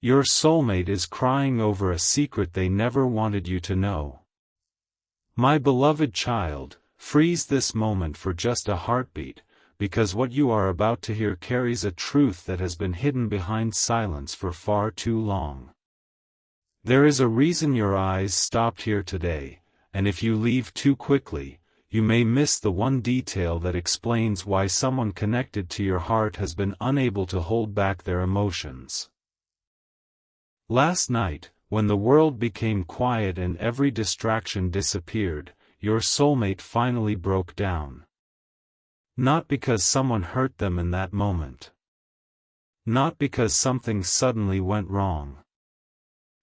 Your soulmate is crying over a secret they never wanted you to know. My beloved child, freeze this moment for just a heartbeat, because what you are about to hear carries a truth that has been hidden behind silence for far too long. There is a reason your eyes stopped here today, and if you leave too quickly, you may miss the one detail that explains why someone connected to your heart has been unable to hold back their emotions. Last night, when the world became quiet and every distraction disappeared, your soulmate finally broke down. Not because someone hurt them in that moment. Not because something suddenly went wrong.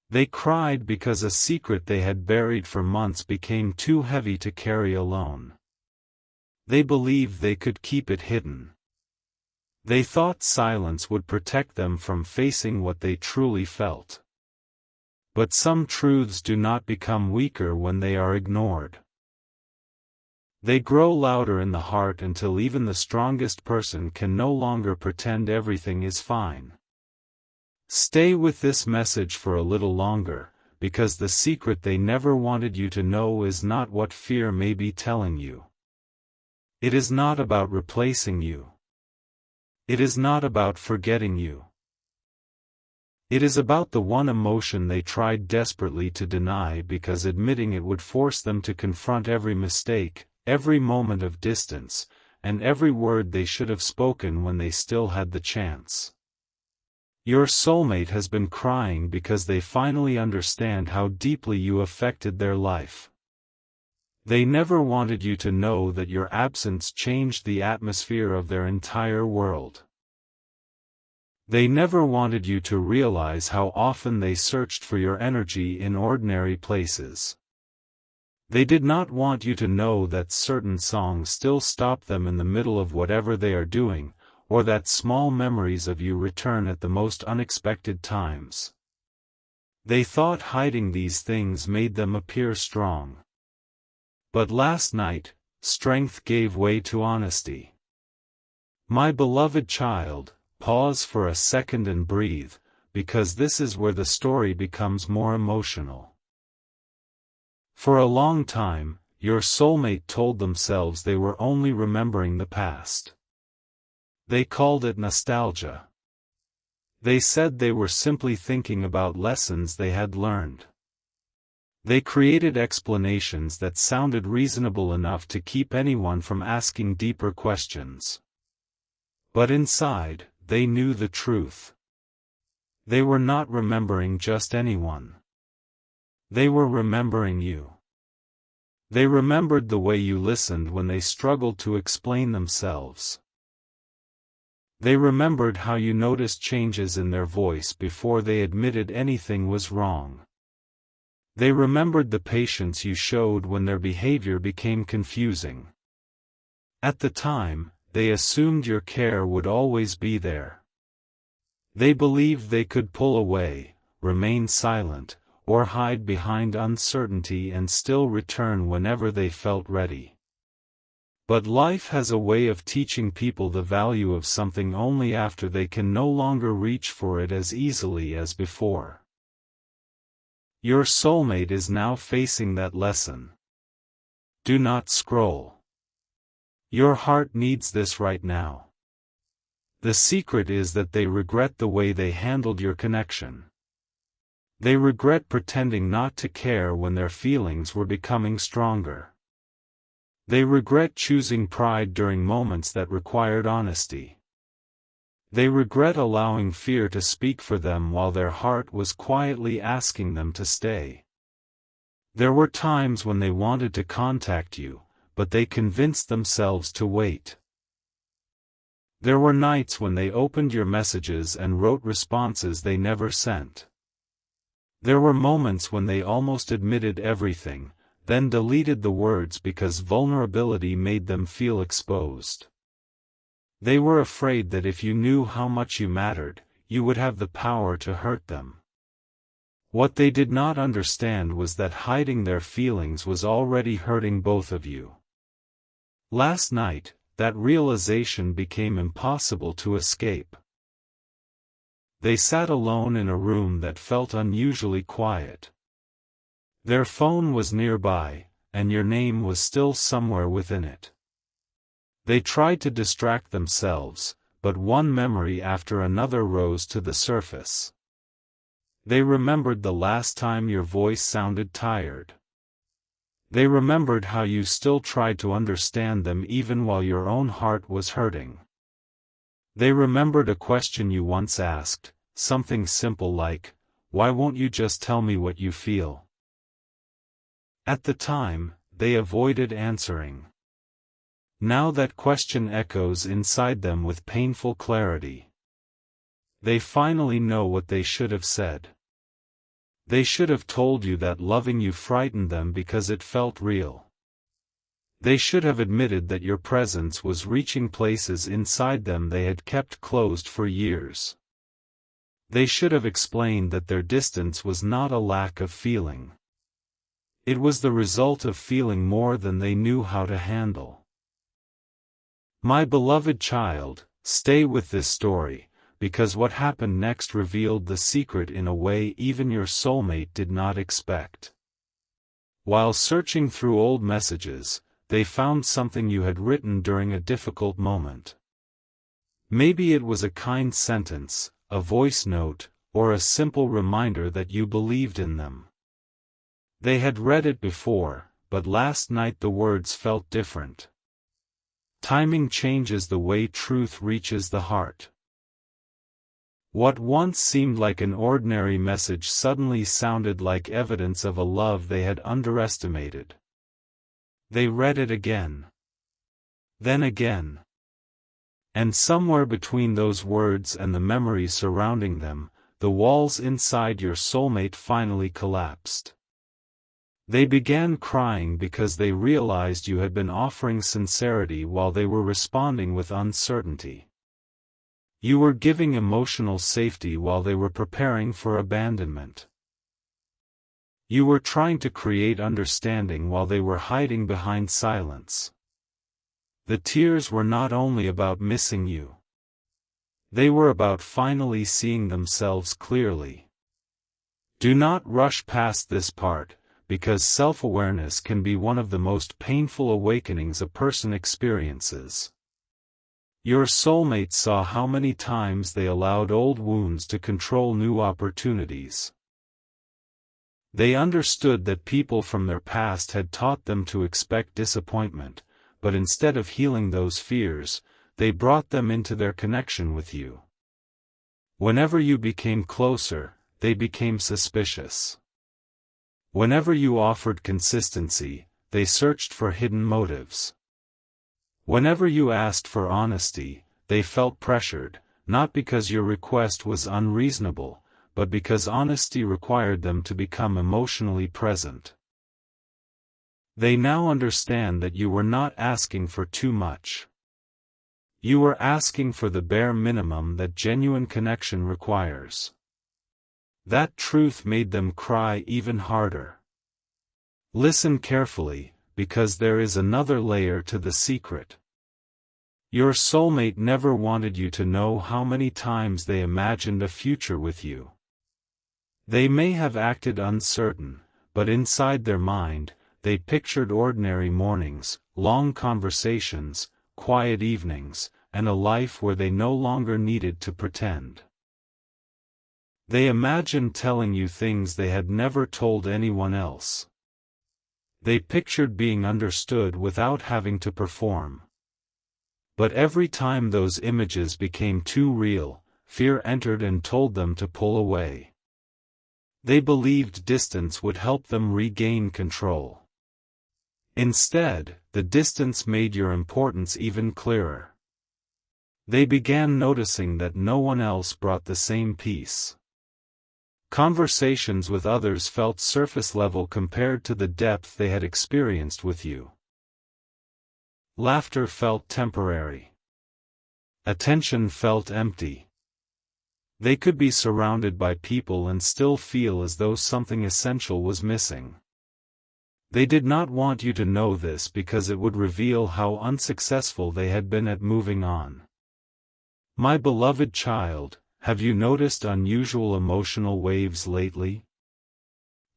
They cried because a secret they had buried for months became too heavy to carry alone. They believed they could keep it hidden. They thought silence would protect them from facing what they truly felt. But some truths do not become weaker when they are ignored. They grow louder in the heart until even the strongest person can no longer pretend everything is fine. Stay with this message for a little longer, because the secret they never wanted you to know is not what fear may be telling you. It is not about replacing you. It is not about forgetting you. It is about the one emotion they tried desperately to deny because admitting it would force them to confront every mistake, every moment of distance, and every word they should have spoken when they still had the chance. Your soulmate has been crying because they finally understand how deeply you affected their life. They never wanted you to know that your absence changed the atmosphere of their entire world. They never wanted you to realize how often they searched for your energy in ordinary places. They did not want you to know that certain songs still stop them in the middle of whatever they are doing, or that small memories of you return at the most unexpected times. They thought hiding these things made them appear strong. But last night, strength gave way to honesty. My beloved child, pause for a second and breathe, because this is where the story becomes more emotional. For a long time, your soulmate told themselves they were only remembering the past. They called it nostalgia. They said they were simply thinking about lessons they had learned. They created explanations that sounded reasonable enough to keep anyone from asking deeper questions. But inside, they knew the truth. They were not remembering just anyone. They were remembering you. They remembered the way you listened when they struggled to explain themselves. They remembered how you noticed changes in their voice before they admitted anything was wrong. They remembered the patience you showed when their behavior became confusing. At the time, they assumed your care would always be there. They believed they could pull away, remain silent, or hide behind uncertainty and still return whenever they felt ready. But life has a way of teaching people the value of something only after they can no longer reach for it as easily as before. Your soulmate is now facing that lesson. Do not scroll. Your heart needs this right now. The secret is that they regret the way they handled your connection. They regret pretending not to care when their feelings were becoming stronger. They regret choosing pride during moments that required honesty. They regret allowing fear to speak for them while their heart was quietly asking them to stay. There were times when they wanted to contact you, but they convinced themselves to wait. There were nights when they opened your messages and wrote responses they never sent. There were moments when they almost admitted everything, then deleted the words because vulnerability made them feel exposed. They were afraid that if you knew how much you mattered, you would have the power to hurt them. What they did not understand was that hiding their feelings was already hurting both of you. Last night, that realization became impossible to escape. They sat alone in a room that felt unusually quiet. Their phone was nearby, and your name was still somewhere within it. They tried to distract themselves, but one memory after another rose to the surface. They remembered the last time your voice sounded tired. They remembered how you still tried to understand them even while your own heart was hurting. They remembered a question you once asked, something simple like, "Why won't you just tell me what you feel?" At the time, they avoided answering. Now that question echoes inside them with painful clarity. They finally know what they should have said. They should have told you that loving you frightened them because it felt real. They should have admitted that your presence was reaching places inside them they had kept closed for years. They should have explained that their distance was not a lack of feeling. It was the result of feeling more than they knew how to handle. My beloved child, stay with this story, because what happened next revealed the secret in a way even your soulmate did not expect. While searching through old messages, they found something you had written during a difficult moment. Maybe it was a kind sentence, a voice note, or a simple reminder that you believed in them. They had read it before, but last night the words felt different. Timing changes the way truth reaches the heart. What once seemed like an ordinary message suddenly sounded like evidence of a love they had underestimated. They read it again. Then again. And somewhere between those words and the memories surrounding them, the walls inside your soulmate finally collapsed. They began crying because they realized you had been offering sincerity while they were responding with uncertainty. You were giving emotional safety while they were preparing for abandonment. You were trying to create understanding while they were hiding behind silence. The tears were not only about missing you. They were about finally seeing themselves clearly. Do not rush past this part, because self-awareness can be one of the most painful awakenings a person experiences. Your soulmate saw how many times they allowed old wounds to control new opportunities. They understood that people from their past had taught them to expect disappointment, but instead of healing those fears, they brought them into their connection with you. Whenever you became closer, they became suspicious. Whenever you offered consistency, they searched for hidden motives. Whenever you asked for honesty, they felt pressured, not because your request was unreasonable, but because honesty required them to become emotionally present. They now understand that you were not asking for too much. You were asking for the bare minimum that genuine connection requires. That truth made them cry even harder. Listen carefully, because there is another layer to the secret. Your soulmate never wanted you to know how many times they imagined a future with you. They may have acted uncertain, but inside their mind, they pictured ordinary mornings, long conversations, quiet evenings, and a life where they no longer needed to pretend. They imagined telling you things they had never told anyone else. They pictured being understood without having to perform. But every time those images became too real, fear entered and told them to pull away. They believed distance would help them regain control. Instead, the distance made your importance even clearer. They began noticing that no one else brought the same peace. Conversations with others felt surface level compared to the depth they had experienced with you. Laughter felt temporary. Attention felt empty. They could be surrounded by people and still feel as though something essential was missing. They did not want you to know this because it would reveal how unsuccessful they had been at moving on. My beloved child, have you noticed unusual emotional waves lately?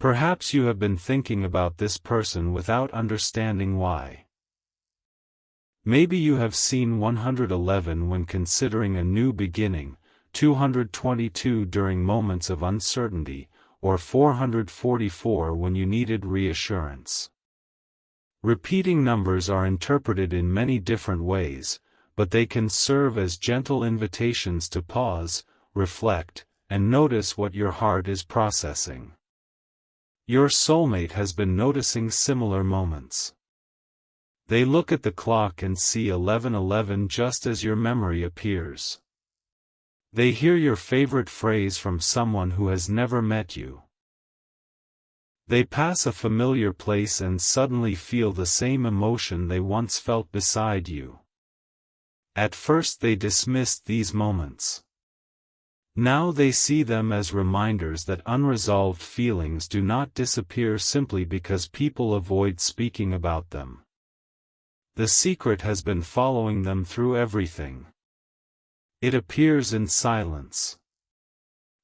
Perhaps you have been thinking about this person without understanding why. Maybe you have seen 111 when considering a new beginning, 222 during moments of uncertainty, or 444 when you needed reassurance. Repeating numbers are interpreted in many different ways, but they can serve as gentle invitations to pause, reflect, and notice what your heart is processing. Your soulmate has been noticing similar moments. They look at the clock and see 11:11 just as your memory appears. They hear your favorite phrase from someone who has never met you. They pass a familiar place and suddenly feel the same emotion they once felt beside you. At first they dismissed these moments. Now they see them as reminders that unresolved feelings do not disappear simply because people avoid speaking about them. The secret has been following them through everything. It appears in silence.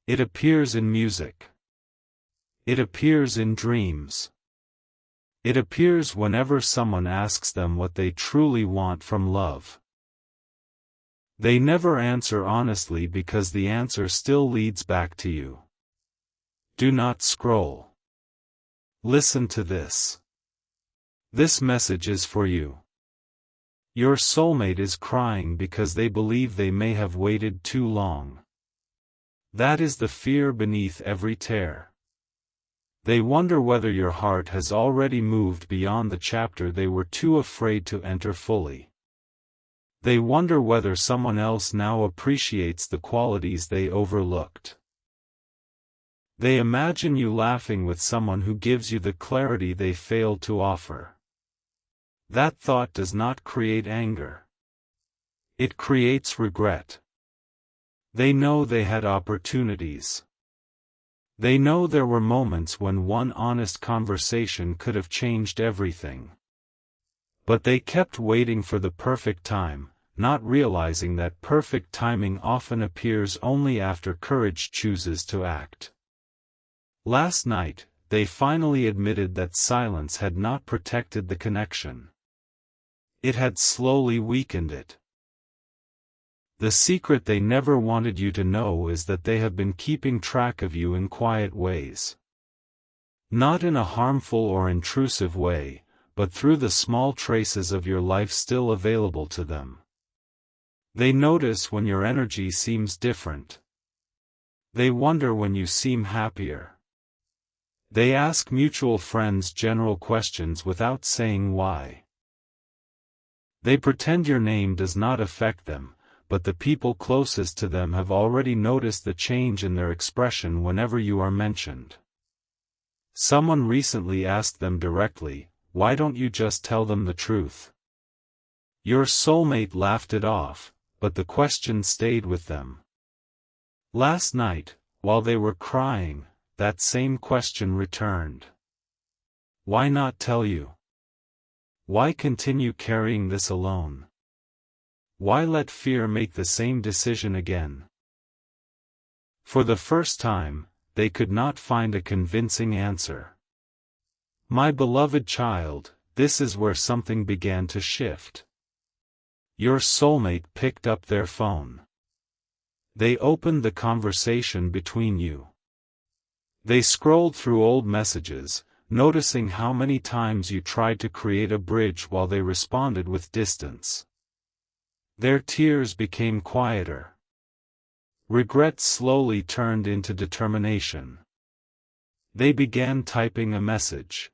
It appears in music. It appears in dreams. It appears whenever someone asks them what they truly want from love. They never answer honestly because the answer still leads back to you. Do not scroll. Listen to this. This message is for you. Your soulmate is crying because they believe they may have waited too long. That is the fear beneath every tear. They wonder whether your heart has already moved beyond the chapter they were too afraid to enter fully. They wonder whether someone else now appreciates the qualities they overlooked. They imagine you laughing with someone who gives you the clarity they failed to offer. That thought does not create anger. It creates regret. They know they had opportunities. They know there were moments when one honest conversation could have changed everything. But they kept waiting for the perfect time, not realizing that perfect timing often appears only after courage chooses to act. Last night, they finally admitted that silence had not protected the connection. It had slowly weakened it. The secret they never wanted you to know is that they have been keeping track of you in quiet ways. Not in a harmful or intrusive way, but through the small traces of your life still available to them. They notice when your energy seems different. They wonder when you seem happier. They ask mutual friends general questions without saying why. They pretend your name does not affect them, but the people closest to them have already noticed the change in their expression whenever you are mentioned. Someone recently asked them directly, "Why don't you just tell them the truth?" Your soulmate laughed it off, but the question stayed with them. Last night, while they were crying, that same question returned. Why not tell you? Why continue carrying this alone? Why let fear make the same decision again? For the first time, they could not find a convincing answer. My beloved child, this is where something began to shift. Your soulmate picked up their phone. They opened the conversation between you. They scrolled through old messages, noticing how many times you tried to create a bridge while they responded with distance. Their tears became quieter. Regret slowly turned into determination. They began typing a message.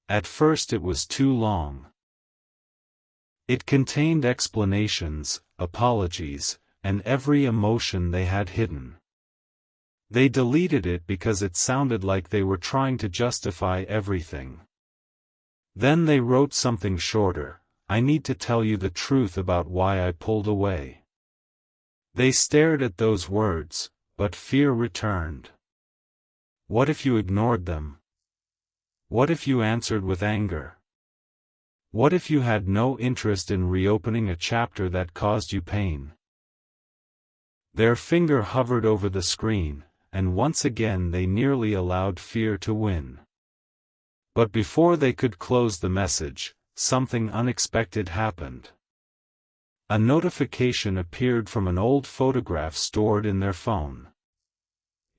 At first it was too long. It contained explanations, apologies, and every emotion they had hidden. They deleted it because it sounded like they were trying to justify everything. Then they wrote something shorter, "I need to tell you the truth about why I pulled away." They stared at those words, but fear returned. What if you ignored them? What if you answered with anger? What if you had no interest in reopening a chapter that caused you pain? Their finger hovered over the screen, and once again they nearly allowed fear to win. But before they could close the message, something unexpected happened. A notification appeared from an old photograph stored in their phone.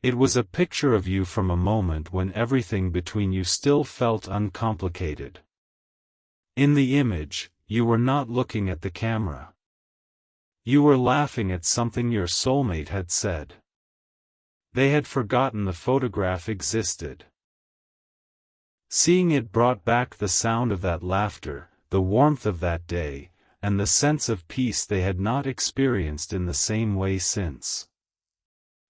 It was a picture of you from a moment when everything between you still felt uncomplicated. In the image, you were not looking at the camera. You were laughing at something your soulmate had said. They had forgotten the photograph existed. Seeing it brought back the sound of that laughter, the warmth of that day, and the sense of peace they had not experienced in the same way since.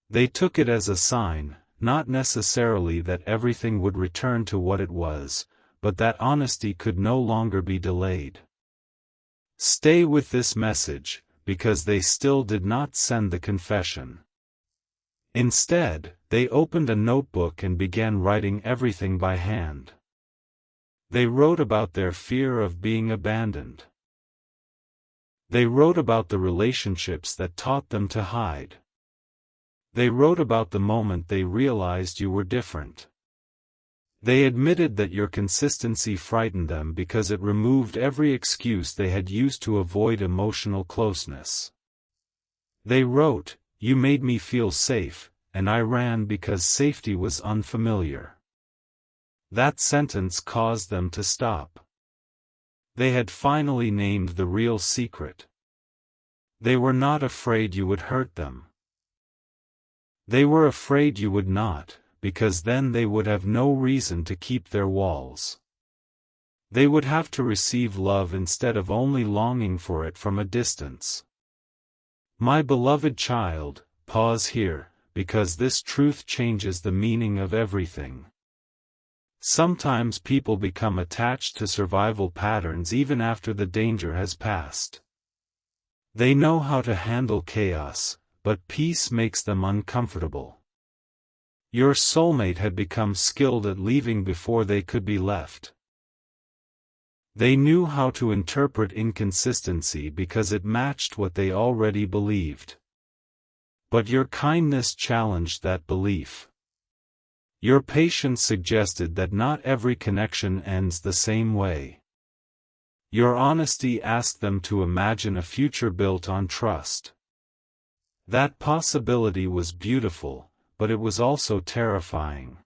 They took it as a sign, not necessarily that everything would return to what it was, but that honesty could no longer be delayed. Stay with this message, because they still did not send the confession. Instead, they opened a notebook and began writing everything by hand. They wrote about their fear of being abandoned. They wrote about the relationships that taught them to hide. They wrote about the moment they realized you were different. They admitted that your consistency frightened them because it removed every excuse they had used to avoid emotional closeness. They wrote, "You made me feel safe, and I ran because safety was unfamiliar." That sentence caused them to stop. They had finally named the real secret. They were not afraid you would hurt them. They were afraid you would not, because then they would have no reason to keep their walls. They would have to receive love instead of only longing for it from a distance. My beloved child, pause here, because this truth changes the meaning of everything. Sometimes people become attached to survival patterns even after the danger has passed. They know how to handle chaos, but peace makes them uncomfortable. Your soulmate had become skilled at leaving before they could be left. They knew how to interpret inconsistency because it matched what they already believed. But your kindness challenged that belief. Your patience suggested that not every connection ends the same way. Your honesty asked them to imagine a future built on trust. That possibility was beautiful, but it was also terrifying.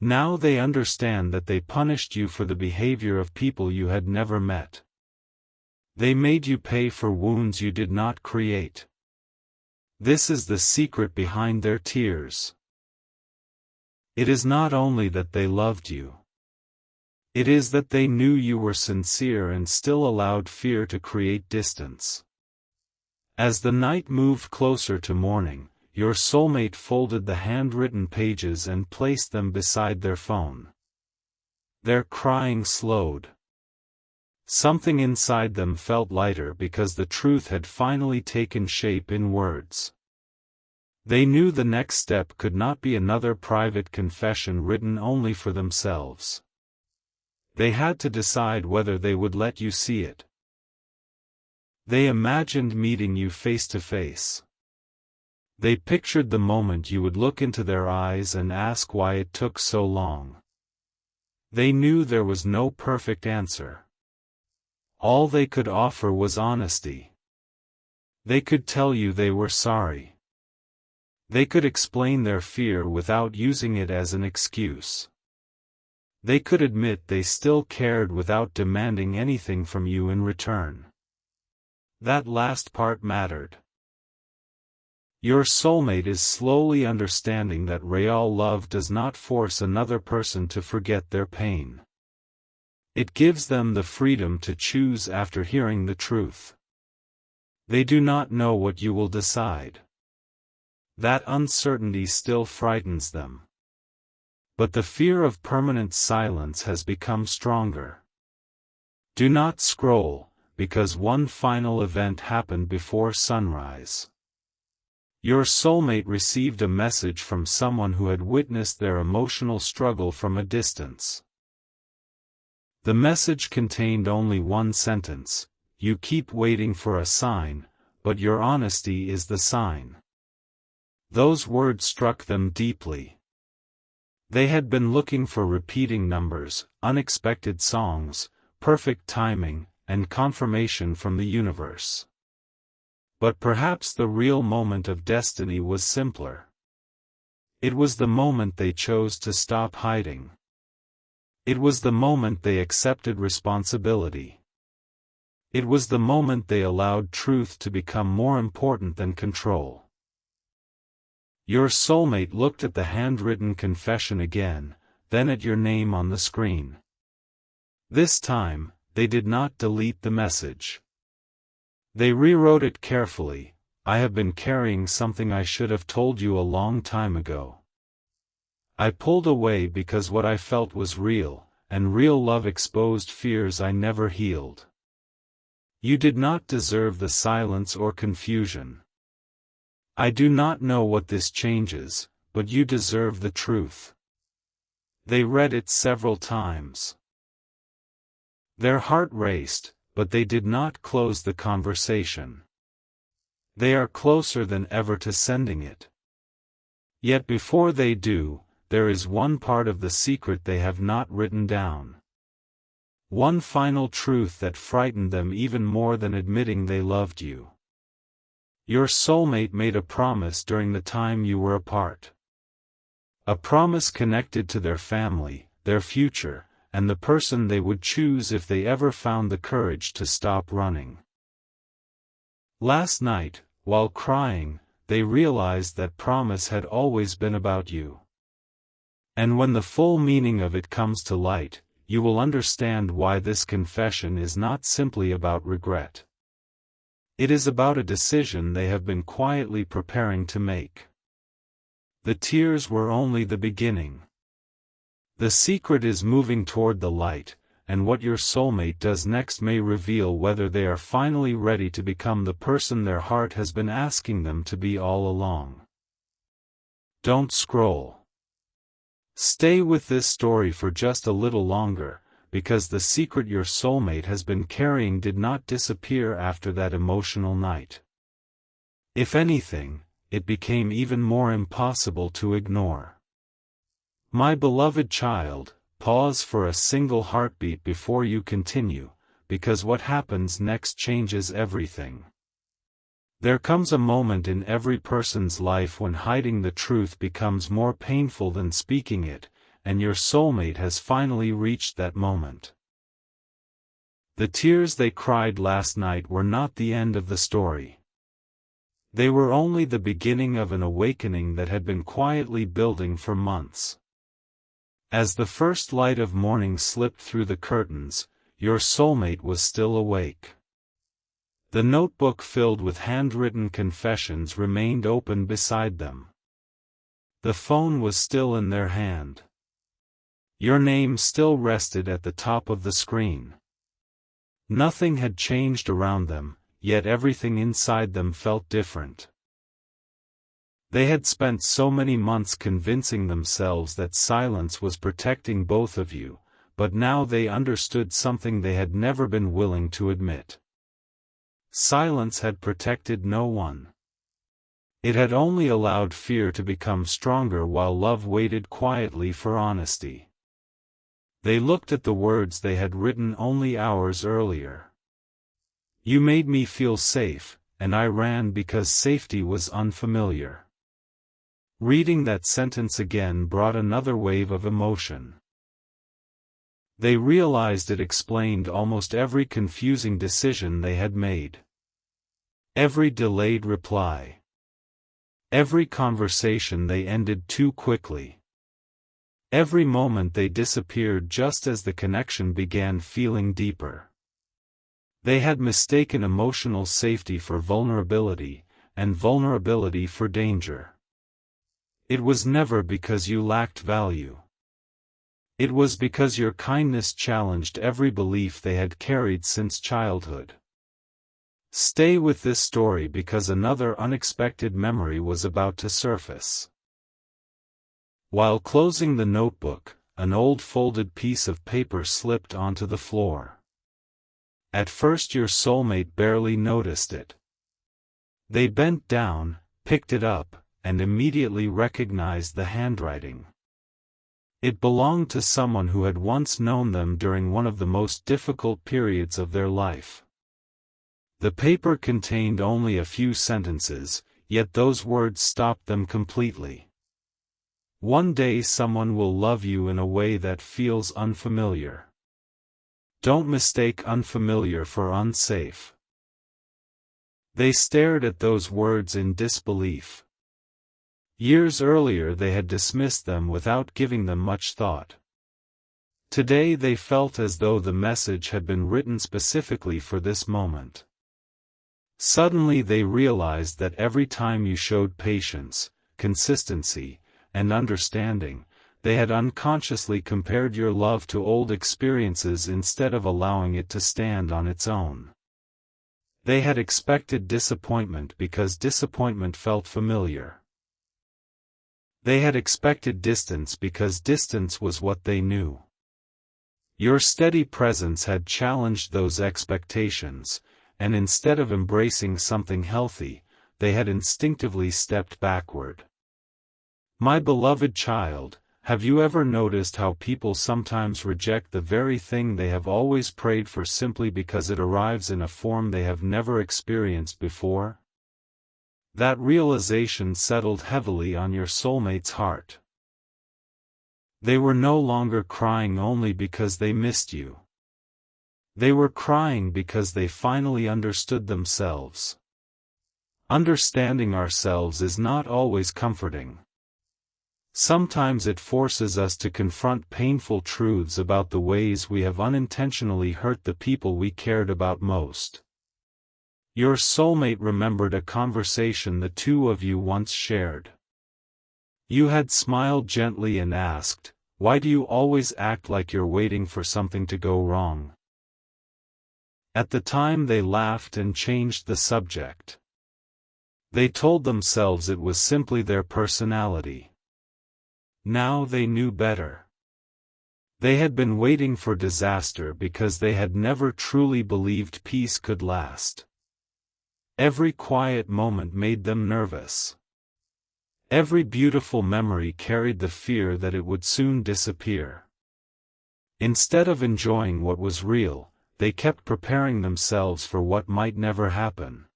Now they understand that they punished you for the behavior of people you had never met. They made you pay for wounds you did not create. This is the secret behind their tears. It is not only that they loved you. It is that they knew you were sincere and still allowed fear to create distance. As the night moved closer to morning, your soulmate folded the handwritten pages and placed them beside their phone. Their crying slowed. Something inside them felt lighter because the truth had finally taken shape in words. They knew the next step could not be another private confession written only for themselves. They had to decide whether they would let you see it. They imagined meeting you face to face. They pictured the moment you would look into their eyes and ask why it took so long. They knew there was no perfect answer. All they could offer was honesty. They could tell you they were sorry. They could explain their fear without using it as an excuse. They could admit they still cared without demanding anything from you in return. That last part mattered. Your soulmate is slowly understanding that real love does not force another person to forget their pain. It gives them the freedom to choose after hearing the truth. They do not know what you will decide. That uncertainty still frightens them. But the fear of permanent silence has become stronger. Do not scroll, because one final event happened before sunrise. Your soulmate received a message from someone who had witnessed their emotional struggle from a distance. The message contained only one sentence: "You keep waiting for a sign, but your honesty is the sign." Those words struck them deeply. They had been looking for repeating numbers, unexpected songs, perfect timing, and confirmation from the universe. But perhaps the real moment of destiny was simpler. It was the moment they chose to stop hiding. It was the moment they accepted responsibility. It was the moment they allowed truth to become more important than control. Your soulmate looked at the handwritten confession again, then at your name on the screen. This time, they did not delete the message. They rewrote it carefully. "I have been carrying something I should have told you a long time ago. I pulled away because what I felt was real, and real love exposed fears I never healed. You did not deserve the silence or confusion. I do not know what this changes, but you deserve the truth." They read it several times. Their heart raced, but they did not close the conversation. They are closer than ever to sending it. Yet before they do, there is one part of the secret they have not written down. One final truth that frightened them even more than admitting they loved you. Your soulmate made a promise during the time you were apart. A promise connected to their family, their future, and the person they would choose if they ever found the courage to stop running. Last night, while crying, they realized that promise had always been about you. And when the full meaning of it comes to light, you will understand why this confession is not simply about regret. It is about a decision they have been quietly preparing to make. The tears were only the beginning. The secret is moving toward the light, and what your soulmate does next may reveal whether they are finally ready to become the person their heart has been asking them to be all along. Don't scroll. Stay with this story for just a little longer, because the secret your soulmate has been carrying did not disappear after that emotional night. If anything, it became even more impossible to ignore. My beloved child, pause for a single heartbeat before you continue, because what happens next changes everything. There comes a moment in every person's life when hiding the truth becomes more painful than speaking it, and your soulmate has finally reached that moment. The tears they cried last night were not the end of the story. They were only the beginning of an awakening that had been quietly building for months. As the first light of morning slipped through the curtains, your soulmate was still awake. The notebook filled with handwritten confessions remained open beside them. The phone was still in their hand. Your name still rested at the top of the screen. Nothing had changed around them, yet everything inside them felt different. They had spent so many months convincing themselves that silence was protecting both of you, but now they understood something they had never been willing to admit. Silence had protected no one. It had only allowed fear to become stronger while love waited quietly for honesty. They looked at the words they had written only hours earlier. You made me feel safe, and I ran because safety was unfamiliar. Reading that sentence again brought another wave of emotion. They realized it explained almost every confusing decision they had made. Every delayed reply. Every conversation they ended too quickly. Every moment they disappeared just as the connection began feeling deeper. They had mistaken emotional safety for vulnerability, and vulnerability for danger. It was never because you lacked value. It was because your kindness challenged every belief they had carried since childhood. Stay with this story because another unexpected memory was about to surface. While closing the notebook, an old folded piece of paper slipped onto the floor. At first your soulmate barely noticed it. They bent down, picked it up, and immediately recognized the handwriting. It belonged to someone who had once known them during one of the most difficult periods of their life. The paper contained only a few sentences, yet those words stopped them completely. One day someone will love you in a way that feels unfamiliar. Don't mistake unfamiliar for unsafe. They stared at those words in disbelief. Years earlier they had dismissed them without giving them much thought. Today they felt as though the message had been written specifically for this moment. Suddenly they realized that every time you showed patience, consistency, and understanding, they had unconsciously compared your love to old experiences instead of allowing it to stand on its own. They had expected disappointment because disappointment felt familiar. They had expected distance because distance was what they knew. Your steady presence had challenged those expectations, and instead of embracing something healthy, they had instinctively stepped backward. My beloved child, have you ever noticed how people sometimes reject the very thing they have always prayed for simply because it arrives in a form they have never experienced before? That realization settled heavily on your soulmate's heart. They were no longer crying only because they missed you. They were crying because they finally understood themselves. Understanding ourselves is not always comforting. Sometimes it forces us to confront painful truths about the ways we have unintentionally hurt the people we cared about most. Your soulmate remembered a conversation the two of you once shared. You had smiled gently and asked, "Why do you always act like you're waiting for something to go wrong?" At the time they laughed and changed the subject. They told themselves it was simply their personality. Now they knew better. They had been waiting for disaster because they had never truly believed peace could last. Every quiet moment made them nervous. Every beautiful memory carried the fear that it would soon disappear. Instead of enjoying what was real, they kept preparing themselves for what might never happen.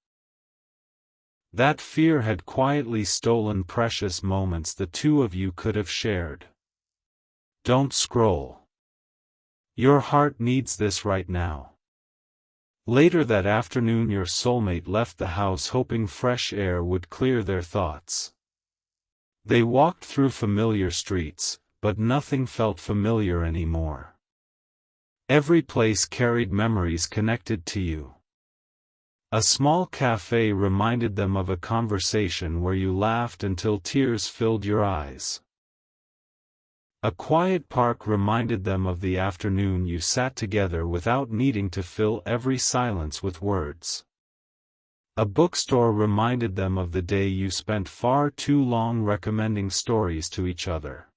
That fear had quietly stolen precious moments the two of you could have shared. Don't scroll. Your heart needs this right now. Later that afternoon your soulmate left the house hoping fresh air would clear their thoughts. They walked through familiar streets, but nothing felt familiar anymore. Every place carried memories connected to you. A small cafe reminded them of a conversation where you laughed until tears filled your eyes. A quiet park reminded them of the afternoon you sat together without needing to fill every silence with words. A bookstore reminded them of the day you spent far too long recommending stories to each other.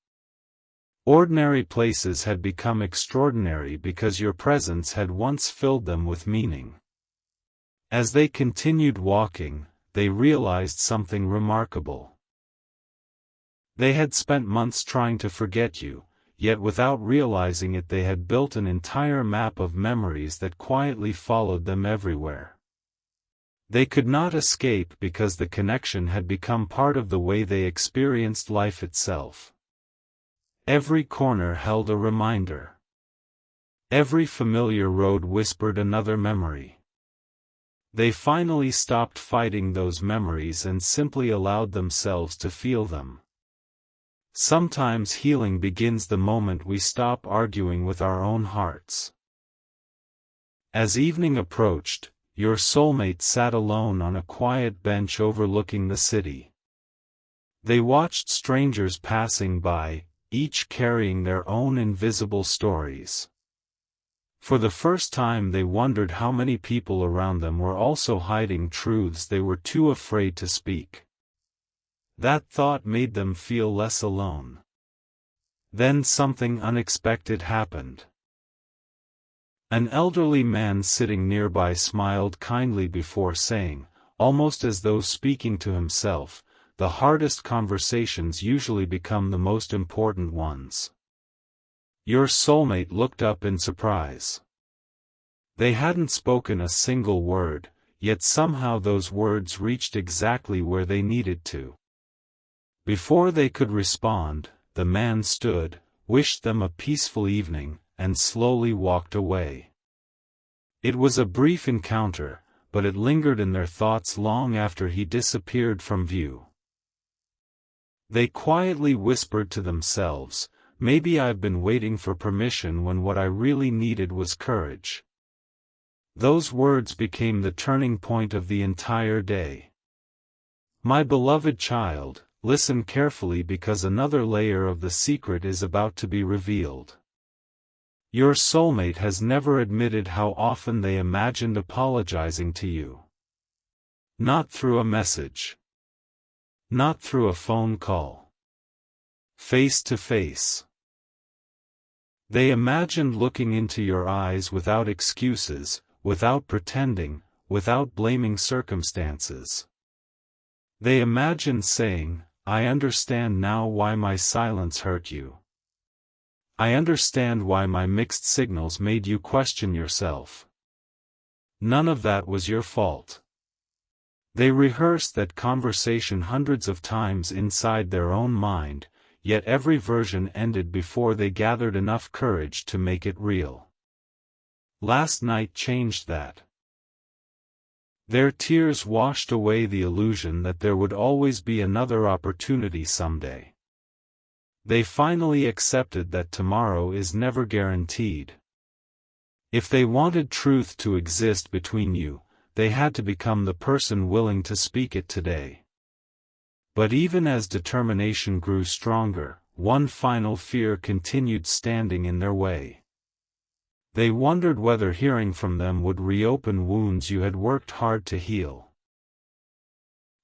Ordinary places had become extraordinary because your presence had once filled them with meaning. As they continued walking, they realized something remarkable. They had spent months trying to forget you, yet without realizing it they had built an entire map of memories that quietly followed them everywhere. They could not escape because the connection had become part of the way they experienced life itself. Every corner held a reminder. Every familiar road whispered another memory. They finally stopped fighting those memories and simply allowed themselves to feel them. Sometimes healing begins the moment we stop arguing with our own hearts. As evening approached, your soulmate sat alone on a quiet bench overlooking the city. They watched strangers passing by, each carrying their own invisible stories. For the first time they wondered how many people around them were also hiding truths they were too afraid to speak. That thought made them feel less alone. Then something unexpected happened. An elderly man sitting nearby smiled kindly before saying, almost as though speaking to himself. The hardest conversations usually become the most important ones. Your soulmate looked up in surprise. They hadn't spoken a single word, yet somehow those words reached exactly where they needed to. Before they could respond, the man stood, wished them a peaceful evening, and slowly walked away. It was a brief encounter, but it lingered in their thoughts long after he disappeared from view. They quietly whispered to themselves, "Maybe I've been waiting for permission when what I really needed was courage." Those words became the turning point of the entire day. My beloved child, listen carefully because another layer of the secret is about to be revealed. Your soulmate has never admitted how often they imagined apologizing to you. Not through a message. Not through a phone call. Face to face. They imagined looking into your eyes without excuses, without pretending, without blaming circumstances. They imagined saying, "I understand now why my silence hurt you. I understand why my mixed signals made you question yourself. None of that was your fault." They rehearsed that conversation hundreds of times inside their own mind, yet every version ended before they gathered enough courage to make it real. Last night changed that. Their tears washed away the illusion that there would always be another opportunity someday. They finally accepted that tomorrow is never guaranteed. If they wanted truth to exist between you, they had to become the person willing to speak it today. But even as determination grew stronger, one final fear continued standing in their way. They wondered whether hearing from them would reopen wounds you had worked hard to heal.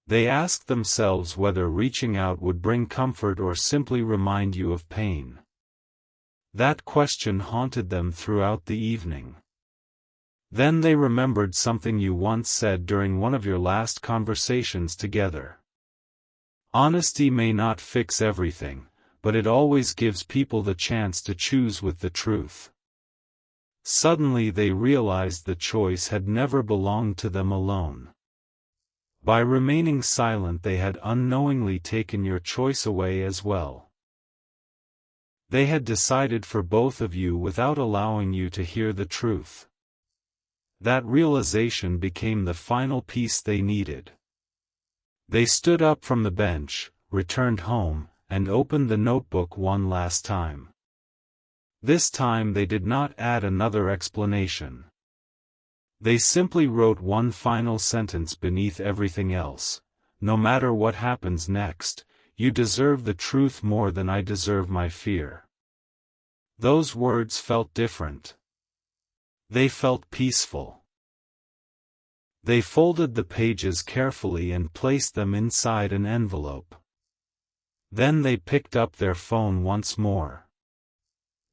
They asked themselves whether reaching out would bring comfort or simply remind you of pain. That question haunted them throughout the evening. Then they remembered something you once said during one of your last conversations together. Honesty may not fix everything, but it always gives people the chance to choose with the truth. Suddenly they realized the choice had never belonged to them alone. By remaining silent they had unknowingly taken your choice away as well. They had decided for both of you without allowing you to hear the truth. That realization became the final piece they needed. They stood up from the bench, returned home, and opened the notebook one last time. This time they did not add another explanation. They simply wrote one final sentence beneath everything else: "No matter what happens next, you deserve the truth more than I deserve my fear." Those words felt different. They felt peaceful. They folded the pages carefully and placed them inside an envelope. Then they picked up their phone once more.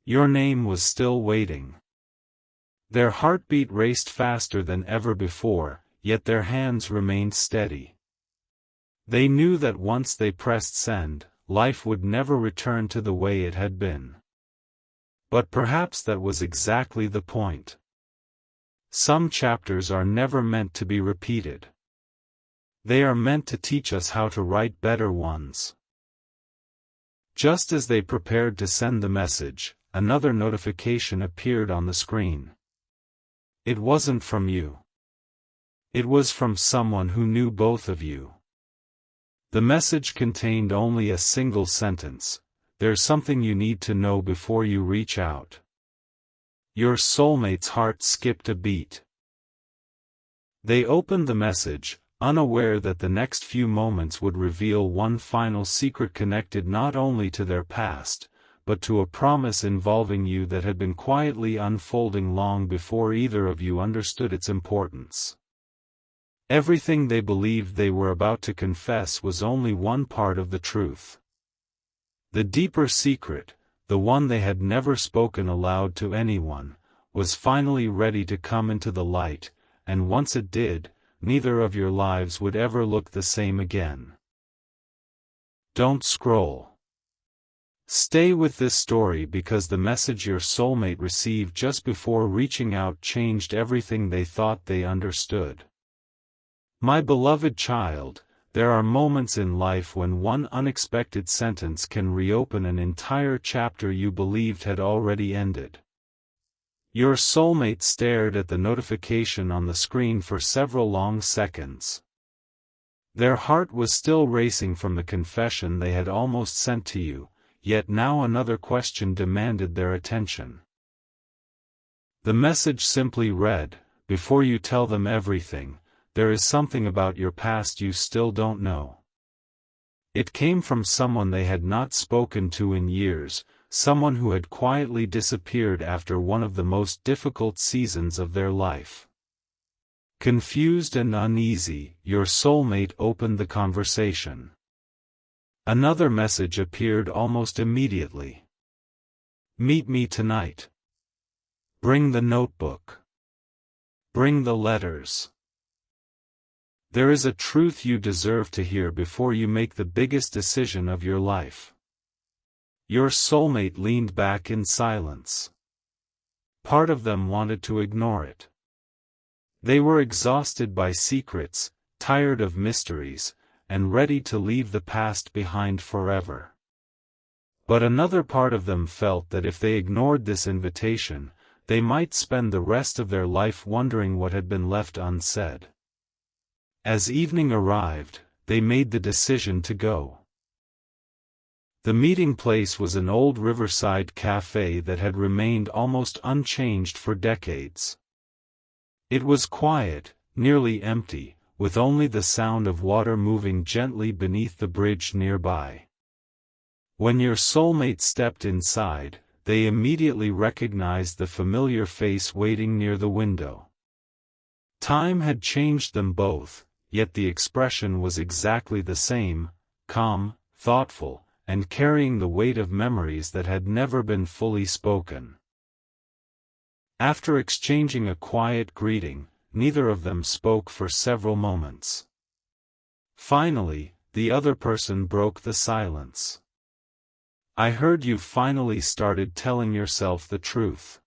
Your name was still waiting. Their heartbeat raced faster than ever before, yet their hands remained steady. They knew that once they pressed send, life would never return to the way it had been. But perhaps that was exactly the point. Some chapters are never meant to be repeated. They are meant to teach us how to write better ones. Just as they prepared to send the message, another notification appeared on the screen. It wasn't from you. It was from someone who knew both of you. The message contained only a single sentence: "There's something you need to know before you reach out." Your soulmate's heart skipped a beat. They opened the message, unaware that the next few moments would reveal one final secret connected not only to their past, but to a promise involving you that had been quietly unfolding long before either of you understood its importance. Everything they believed they were about to confess was only one part of the truth. The deeper secret, the one they had never spoken aloud to anyone, was finally ready to come into the light, and once it did, neither of your lives would ever look the same again. Don't scroll. Stay with this story because the message your soulmate received just before reaching out changed everything they thought they understood. My beloved child, there are moments in life when one unexpected sentence can reopen an entire chapter you believed had already ended. Your soulmate stared at the notification on the screen for several long seconds. Their heart was still racing from the confession they had almost sent to you, yet now another question demanded their attention. The message simply read, "Before you tell them everything, there is something about your past you still don't know." It came from someone they had not spoken to in years, someone who had quietly disappeared after one of the most difficult seasons of their life. Confused and uneasy, your soulmate opened the conversation. Another message appeared almost immediately. "Meet me tonight. Bring the notebook. Bring the letters. There is a truth you deserve to hear before you make the biggest decision of your life." Your soulmate leaned back in silence. Part of them wanted to ignore it. They were exhausted by secrets, tired of mysteries, and ready to leave the past behind forever. But another part of them felt that if they ignored this invitation, they might spend the rest of their life wondering what had been left unsaid. As evening arrived, they made the decision to go. The meeting place was an old riverside cafe that had remained almost unchanged for decades. It was quiet, nearly empty, with only the sound of water moving gently beneath the bridge nearby. When your soulmate stepped inside, they immediately recognized the familiar face waiting near the window. Time had changed them both, yet the expression was exactly the same, calm, thoughtful, and carrying the weight of memories that had never been fully spoken. After exchanging a quiet greeting, neither of them spoke for several moments. Finally, the other person broke the silence. "I heard you finally started telling yourself the truth."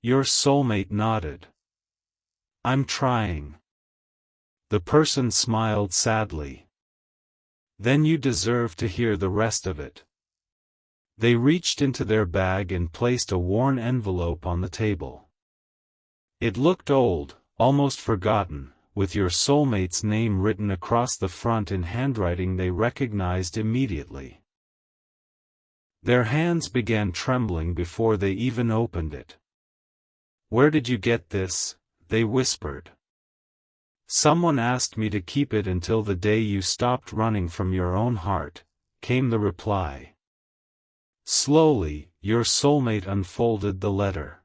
Your soulmate nodded. "I'm trying." The person smiled sadly. "Then you deserve to hear the rest of it." They reached into their bag and placed a worn envelope on the table. It looked old, almost forgotten, with your soulmate's name written across the front in handwriting they recognized immediately. Their hands began trembling before they even opened it. "Where did you get this?" they whispered. "Someone asked me to keep it until the day you stopped running from your own heart," came the reply. Slowly, your soulmate unfolded the letter.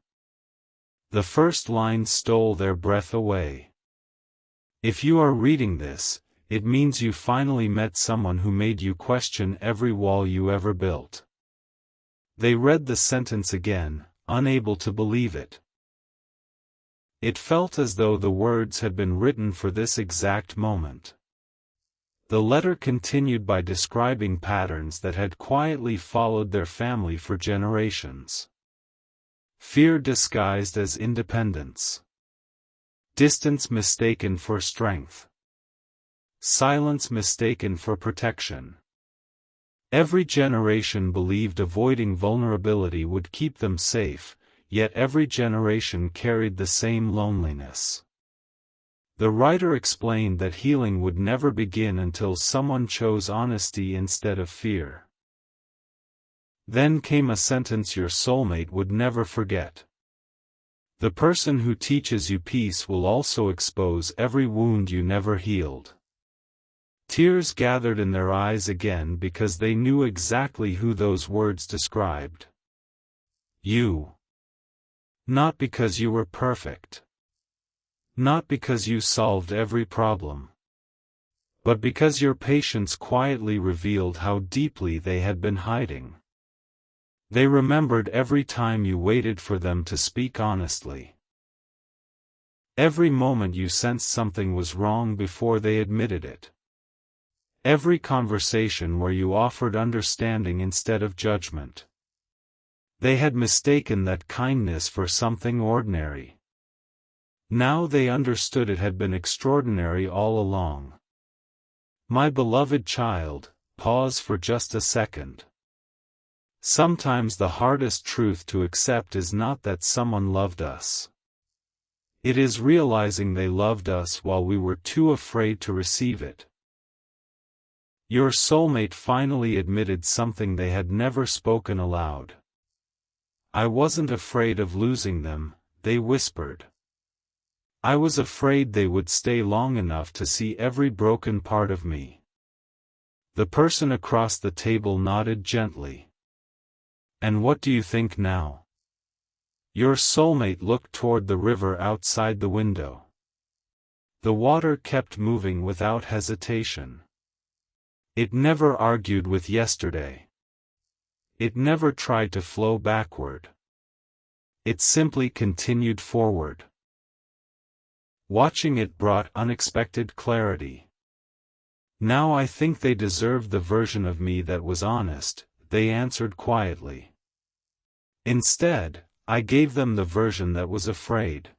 The first line stole their breath away. "If you are reading this, it means you finally met someone who made you question every wall you ever built." They read the sentence again, unable to believe it. It felt as though the words had been written for this exact moment. The letter continued by describing patterns that had quietly followed their family for generations. Fear disguised as independence. Distance mistaken for strength. Silence mistaken for protection. Every generation believed avoiding vulnerability would keep them safe, yet every generation carried the same loneliness. The writer explained that healing would never begin until someone chose honesty instead of fear. Then came a sentence your soulmate would never forget. "The person who teaches you peace will also expose every wound you never healed." Tears gathered in their eyes again because they knew exactly who those words described. You. Not because you were perfect. Not because you solved every problem. But because your patience quietly revealed how deeply they had been hiding. They remembered every time you waited for them to speak honestly. Every moment you sensed something was wrong before they admitted it. Every conversation where you offered understanding instead of judgment. They had mistaken that kindness for something ordinary. Now they understood it had been extraordinary all along. My beloved child, pause for just a second. Sometimes the hardest truth to accept is not that someone loved us. It is realizing they loved us while we were too afraid to receive it. Your soulmate finally admitted something they had never spoken aloud. I wasn't afraid of losing them, they whispered. I was afraid they would stay long enough to see every broken part of me. The person across the table nodded gently. And what do you think now? Your soulmate looked toward the river outside the window. The water kept moving without hesitation. It never argued with yesterday. It never tried to flow backward. It simply continued forward. Watching it brought unexpected clarity. Now I think they deserved the version of me that was honest, they answered quietly. Instead, I gave them the version that was afraid.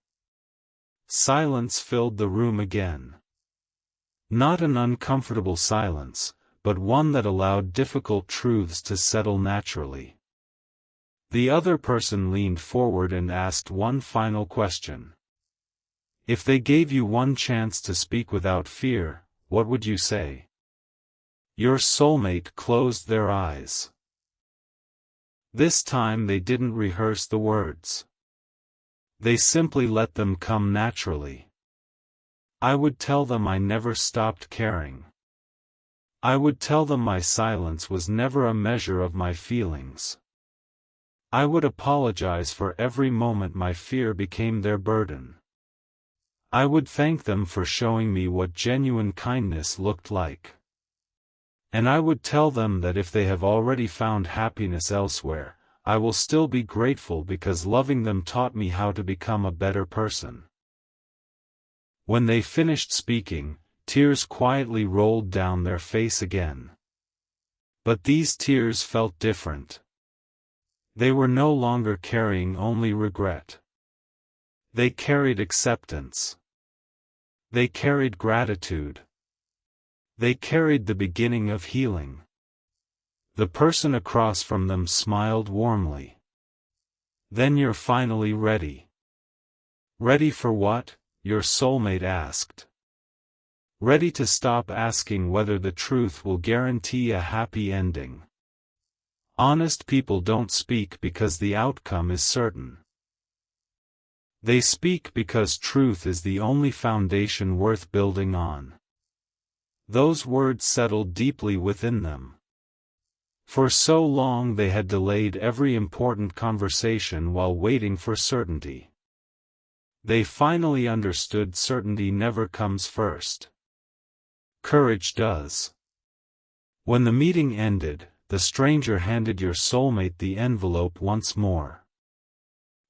Silence filled the room again. Not an uncomfortable silence, but one that allowed difficult truths to settle naturally. The other person leaned forward and asked one final question. If they gave you one chance to speak without fear, what would you say? Your soulmate closed their eyes. This time they didn't rehearse the words. They simply let them come naturally. I would tell them I never stopped caring. I would tell them my silence was never a measure of my feelings. I would apologize for every moment my fear became their burden. I would thank them for showing me what genuine kindness looked like. And I would tell them that if they have already found happiness elsewhere, I will still be grateful because loving them taught me how to become a better person. When they finished speaking, tears quietly rolled down their face again. But these tears felt different. They were no longer carrying only regret. They carried acceptance. They carried gratitude. They carried the beginning of healing. The person across from them smiled warmly. Then you're finally ready. Ready for what? Your soulmate asked. Ready to stop asking whether the truth will guarantee a happy ending. Honest people don't speak because the outcome is certain. They speak because truth is the only foundation worth building on. Those words settled deeply within them. For so long they had delayed every important conversation while waiting for certainty. They finally understood certainty never comes first. Courage does. When the meeting ended, the stranger handed your soulmate the envelope once more.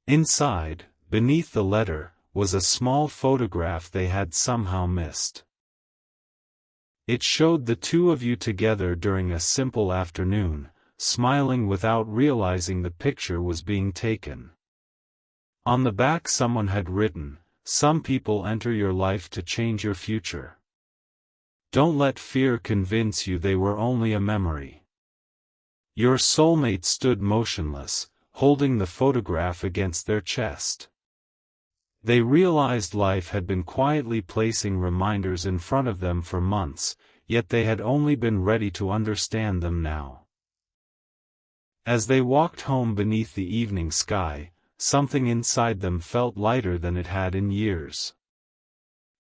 Inside, beneath the letter, was a small photograph they had somehow missed. It showed the two of you together during a simple afternoon, smiling without realizing the picture was being taken. On the back someone had written, "Some people enter your life to change your future. Don't let fear convince you they were only a memory." Your soulmate stood motionless, holding the photograph against their chest. They realized life had been quietly placing reminders in front of them for months, yet they had only been ready to understand them now. As they walked home beneath the evening sky, something inside them felt lighter than it had in years.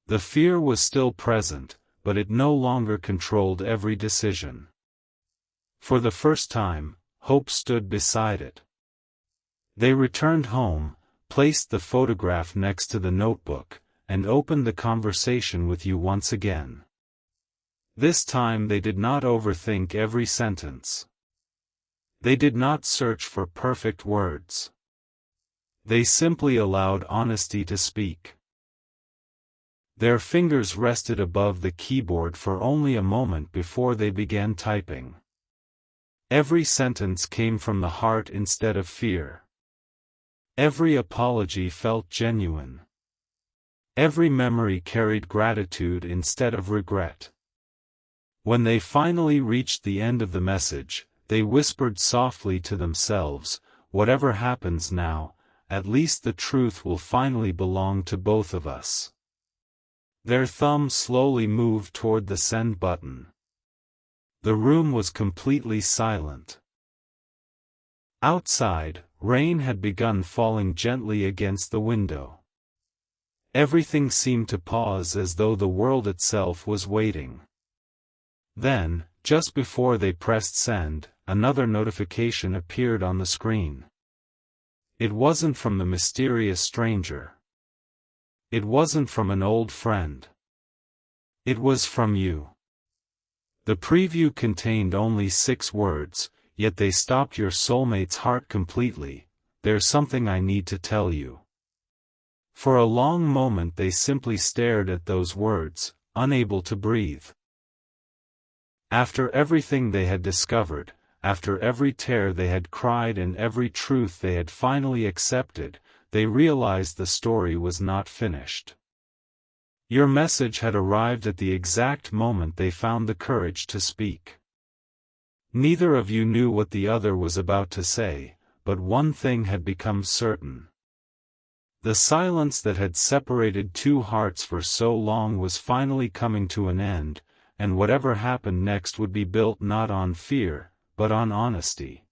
The fear was still present, but it no longer controlled every decision. For the first time, hope stood beside it. They returned home, placed the photograph next to the notebook, and opened the conversation with you once again. This time they did not overthink every sentence. They did not search for perfect words. They simply allowed honesty to speak. Their fingers rested above the keyboard for only a moment before they began typing. Every sentence came from the heart instead of fear. Every apology felt genuine. Every memory carried gratitude instead of regret. When they finally reached the end of the message, they whispered softly to themselves, "Whatever happens now, at least the truth will finally belong to both of us." Their thumb slowly moved toward the send button. The room was completely silent. Outside, rain had begun falling gently against the window. Everything seemed to pause as though the world itself was waiting. Then, just before they pressed send, another notification appeared on the screen. It wasn't from the mysterious stranger. It wasn't from an old friend. It was from you. The preview contained only 6 words, yet they stopped your soulmate's heart completely. "There's something I need to tell you." For a long moment they simply stared at those words, unable to breathe. After everything they had discovered, after every tear they had cried and every truth they had finally accepted, they realized the story was not finished. Your message had arrived at the exact moment they found the courage to speak. Neither of you knew what the other was about to say, but one thing had become certain. The silence that had separated two hearts for so long was finally coming to an end, and whatever happened next would be built not on fear, but on honesty.